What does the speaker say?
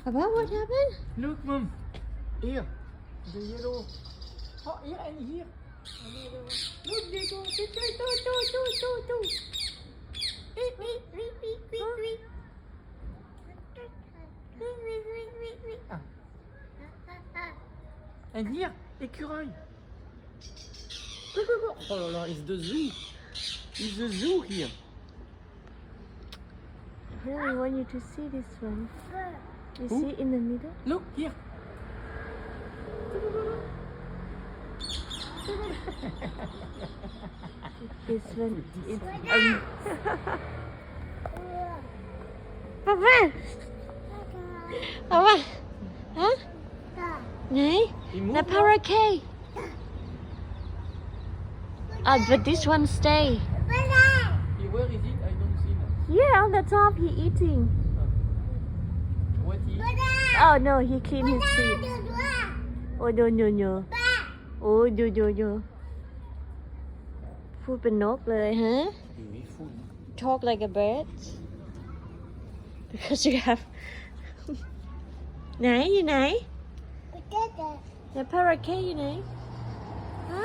Papa, what happened? Look, Mom. Here. The yellow. Oh, here and here. Look, they go. Ah. And here, écureuil. Go, go, go. Oh là là, it's the zoo. It's the zoo here. I really want you to see this one. You Who? see in the middle? Look here. This one is Papa! Papa! Hả? Này? Là parakeet. But this one stay. Where is it? I don't see now. Yeah, on the top he eating. What is? Oh no, he clean his teeth. Oh no no no. Oh no no no. พูดเป็นนกเลยฮะ Talk like a bird because you have ไหนอยู่ไหน The parakeet อยู่ไหนฮะ